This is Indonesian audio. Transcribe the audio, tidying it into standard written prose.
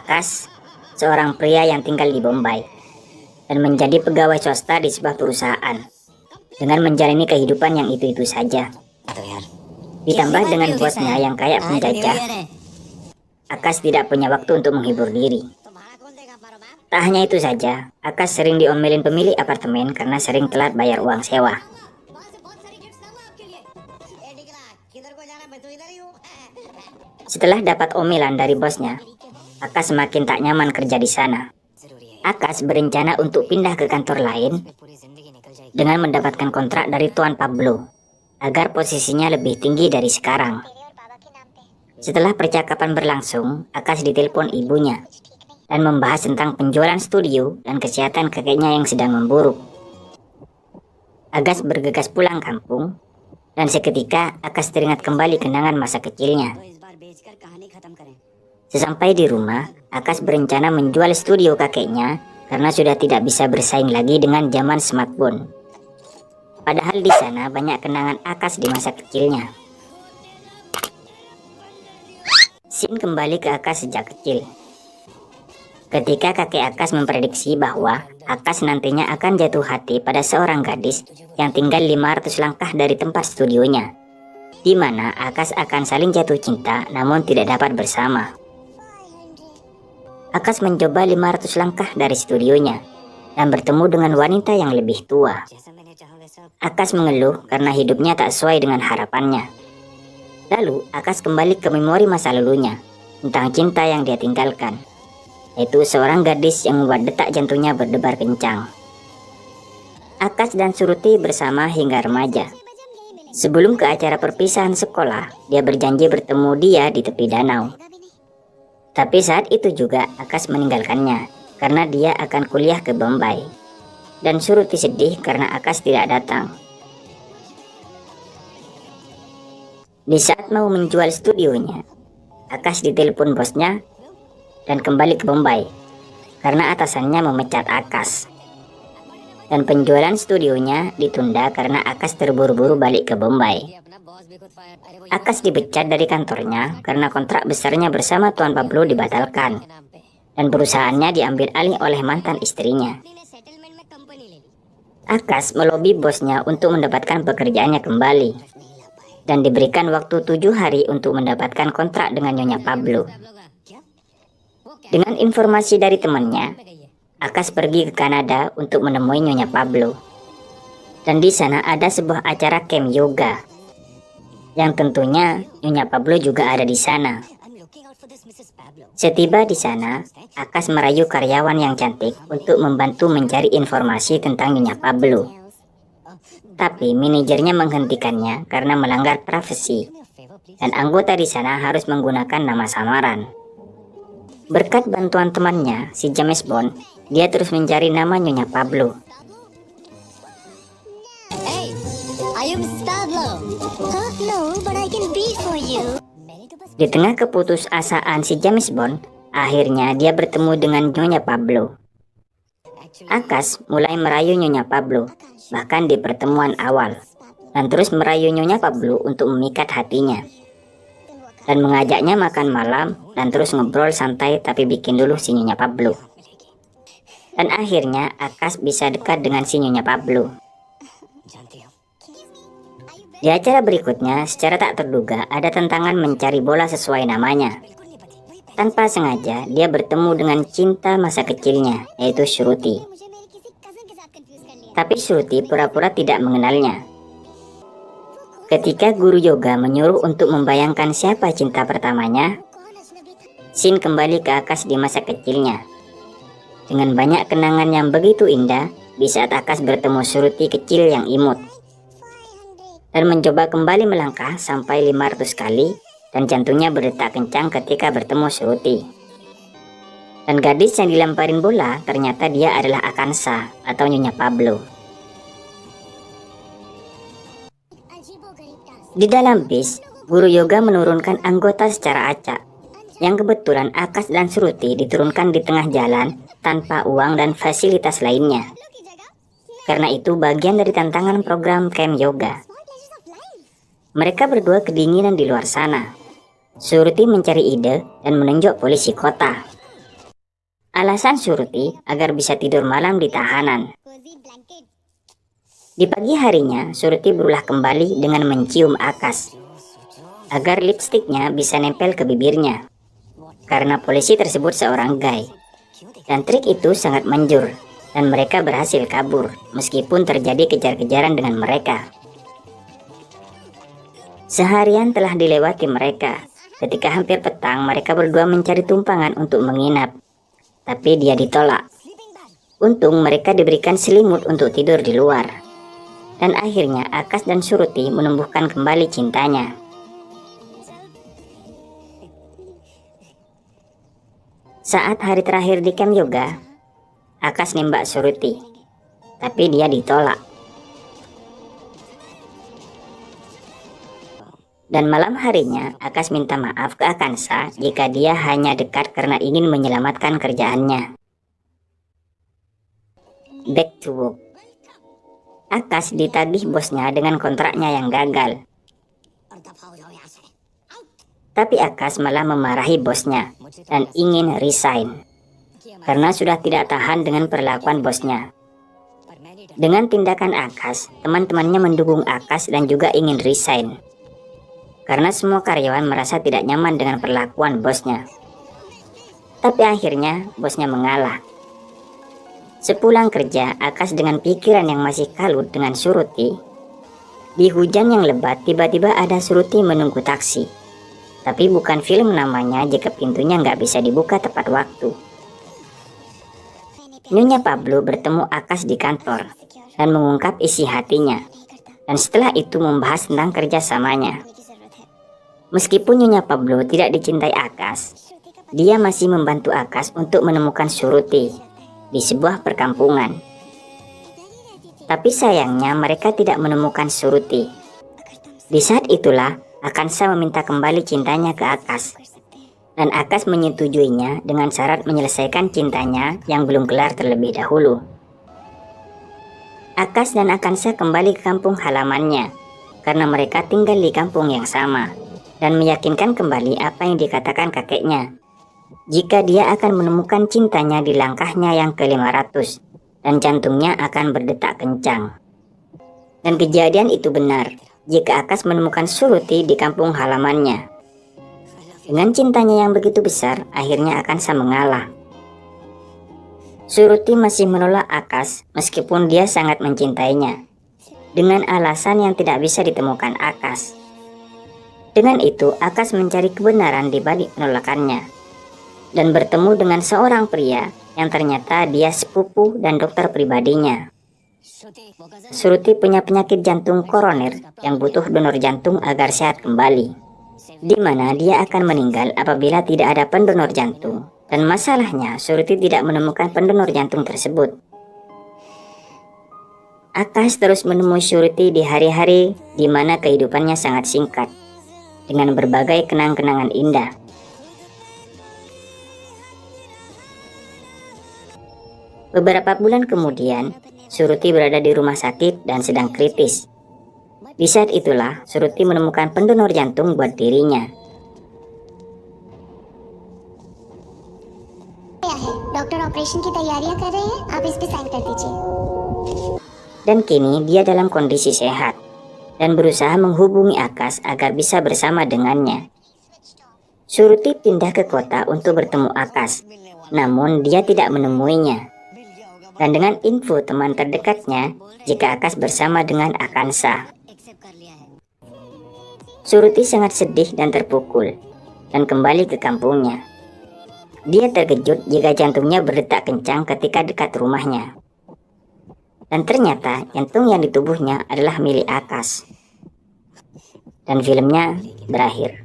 Akas, seorang pria yang tinggal di Bombay dan menjadi pegawai swasta di sebuah perusahaan dengan menjalani kehidupan yang itu-itu saja. Ditambah dengan bosnya yang kayak penjajah, Akas tidak punya waktu untuk menghibur diri. Tak hanya itu saja, Akas sering diomelin pemilik apartemen karena sering telat bayar uang sewa. Setelah dapat omelan dari bosnya, Akas semakin tak nyaman kerja di sana. Akas berencana untuk pindah ke kantor lain dengan mendapatkan kontrak dari Tuan Pablo agar posisinya lebih tinggi dari sekarang. Setelah percakapan berlangsung, Akas ditelepon ibunya dan membahas tentang penjualan studio dan kesehatan kakeknya yang sedang memburuk. Akas bergegas pulang kampung dan seketika Akas teringat kembali kenangan masa kecilnya. Sesampai di rumah, Akas berencana menjual studio kakeknya karena sudah tidak bisa bersaing lagi dengan zaman smartphone. Padahal di sana banyak kenangan Akas di masa kecilnya. Scene kembali ke Akas sejak kecil. Ketika kakek Akas memprediksi bahwa Akas nantinya akan jatuh hati pada seorang gadis yang tinggal 500 langkah dari tempat studionya, di mana Akas akan saling jatuh cinta namun tidak dapat bersama. Akas mencoba 500 langkah dari studionya dan bertemu dengan wanita yang lebih tua. Akas mengeluh karena hidupnya tak sesuai dengan harapannya. Lalu Akas kembali ke memori masa lalunya tentang cinta yang dia tinggalkan, yaitu seorang gadis yang membuat detak jantungnya berdebar kencang. Akas dan Suruti bersama hingga remaja. Sebelum ke acara perpisahan sekolah, dia berjanji bertemu dia di tepi danau. Tapi saat itu juga Akas meninggalkannya karena dia akan kuliah ke Bombay. Dan Suruti sedih karena Akas tidak datang. Di saat mau menjual studionya, Akas ditelepon bosnya dan kembali ke Bombay karena atasannya memecat Akas. Dan penjualan studionya ditunda karena Akas terburu-buru balik ke Bombay. Akas dipecat dari kantornya karena kontrak besarnya bersama Tuan Pablo dibatalkan dan perusahaannya diambil alih oleh mantan istrinya. Akas melobi bosnya untuk mendapatkan pekerjaannya kembali dan diberikan waktu 7 hari untuk mendapatkan kontrak dengan Nyonya Pablo. Dengan informasi dari temannya, Akas pergi ke Kanada untuk menemui Nyonya Pablo. Dan di sana ada sebuah acara camp yoga, yang tentunya Nyonya Pablo juga ada di sana. Setiba di sana, Akas merayu karyawan yang cantik untuk membantu mencari informasi tentang Nyonya Pablo. Tapi manajernya menghentikannya karena melanggar privasi, dan anggota di sana harus menggunakan nama samaran. Berkat bantuan temannya, si James Bond, dia terus mencari nama Nyonya Pablo. Di tengah keputusasaan si James Bond, akhirnya dia bertemu dengan Nyonya Pablo. Akas mulai merayu Nyonya Pablo, bahkan di pertemuan awal, dan terus merayu Nyonya Pablo untuk memikat hatinya. Dan mengajaknya makan malam dan terus ngobrol santai tapi bikin dulu si Nyonya Pablo. Dan akhirnya Akas bisa dekat dengan si Nyonya Pablo. Di acara berikutnya, secara tak terduga ada tantangan mencari bola sesuai namanya. Tanpa sengaja, dia bertemu dengan cinta masa kecilnya, yaitu Shruti. Tapi Shruti pura-pura tidak mengenalnya. Ketika guru yoga menyuruh untuk membayangkan siapa cinta pertamanya, scene kembali ke Akas di masa kecilnya. Dengan banyak kenangan yang begitu indah, di saat Akas bertemu Shruti kecil yang imut. Dan mencoba kembali melangkah sampai 500 kali dan jantungnya berdetak kencang ketika bertemu Shruti. Dan gadis yang dilemparin bola ternyata dia adalah Akansa atau Nyonya Pablo. Di dalam bis, guru yoga menurunkan anggota secara acak, yang kebetulan Akas dan Shruti diturunkan di tengah jalan tanpa uang dan fasilitas lainnya. Karena itu bagian dari tantangan program camp yoga. Mereka berdua kedinginan di luar sana. Shruti mencari ide dan menunjuk polisi kota. Alasan Surti agar bisa tidur malam di tahanan. Di pagi harinya, Surti berulah kembali dengan mencium Akas agar lipstiknya bisa nempel ke bibirnya, karena polisi tersebut seorang gay. Dan trik itu sangat manjur, dan mereka berhasil kabur meskipun terjadi kejar-kejaran dengan mereka. Seharian telah dilewati mereka. Ketika hampir petang, mereka berdua mencari tumpangan untuk menginap, tapi dia ditolak. Untung mereka diberikan selimut untuk tidur di luar. Dan akhirnya Akas dan Surti menumbuhkan kembali cintanya. Saat hari terakhir di camp yoga, Akas nembak Surti, tapi dia ditolak. Dan malam harinya, Akas minta maaf ke Akansa jika dia hanya dekat karena ingin menyelamatkan kerjaannya. Back to work. Akas ditagih bosnya dengan kontraknya yang gagal. Tapi Akas malah memarahi bosnya dan ingin resign karena sudah tidak tahan dengan perlakuan bosnya. Dengan tindakan Akas, teman-temannya mendukung Akas dan juga ingin resign karena semua karyawan merasa tidak nyaman dengan perlakuan bosnya. Tapi akhirnya bosnya mengalah. Sepulang kerja, Akas dengan pikiran yang masih kalut dengan Surti. Di hujan yang lebat, tiba-tiba ada Surti menunggu taksi. Tapi bukan film namanya jika pintunya nggak bisa dibuka tepat waktu. Nyonya Pablo bertemu Akas di kantor dan mengungkap isi hatinya. Dan setelah itu membahas tentang kerjasamanya. Meskipun Nyonya Pablo tidak dicintai Akas, dia masih membantu Akas untuk menemukan Surti di sebuah perkampungan. Tapi sayangnya mereka tidak menemukan Surti. Di saat itulah Akansa meminta kembali cintanya ke Akas. Dan Akas menyetujuinya dengan syarat menyelesaikan cintanya yang belum kelar terlebih dahulu. Akas dan Akansa kembali ke kampung halamannya karena mereka tinggal di kampung yang sama, dan meyakinkan kembali apa yang dikatakan kakeknya, jika dia akan menemukan cintanya di langkahnya yang ke-500 dan jantungnya akan berdetak kencang. Dan kejadian itu benar jika Akas menemukan Surti di kampung halamannya. Dengan cintanya yang begitu besar, akhirnya Akansa mengalah. Surti masih menolak Akas meskipun dia sangat mencintainya, dengan alasan yang tidak bisa ditemukan Akas. Dengan itu, Akas mencari kebenaran di balik penolakannya dan bertemu dengan seorang pria yang ternyata dia sepupu dan dokter pribadinya. Surti punya penyakit jantung koroner yang butuh donor jantung agar sehat kembali, di mana dia akan meninggal apabila tidak ada pendonor jantung. Dan masalahnya, Surti tidak menemukan pendonor jantung tersebut. Akas terus menemui Surti di hari-hari di mana kehidupannya sangat singkat, dengan berbagai kenang-kenangan indah. Beberapa bulan kemudian, Surti berada di rumah sakit dan sedang kritis. Di saat itulah, Surti menemukan pendonor jantung buat dirinya. Dokter operasi की तैयारियां कर रहे हैं, आप इस पे साइन कर दीजिए. Dan kini dia dalam kondisi sehat dan berusaha menghubungi Akas agar bisa bersama dengannya. Surti pindah ke kota untuk bertemu Akas, namun dia tidak menemuinya. Dan dengan info teman terdekatnya jika Akas bersama dengan Akansa, Surti sangat sedih dan terpukul dan kembali ke kampungnya. Dia terkejut jika jantungnya berdetak kencang ketika dekat rumahnya. Dan ternyata jantung yang di tubuhnya adalah milik Akas. Dan filmnya berakhir.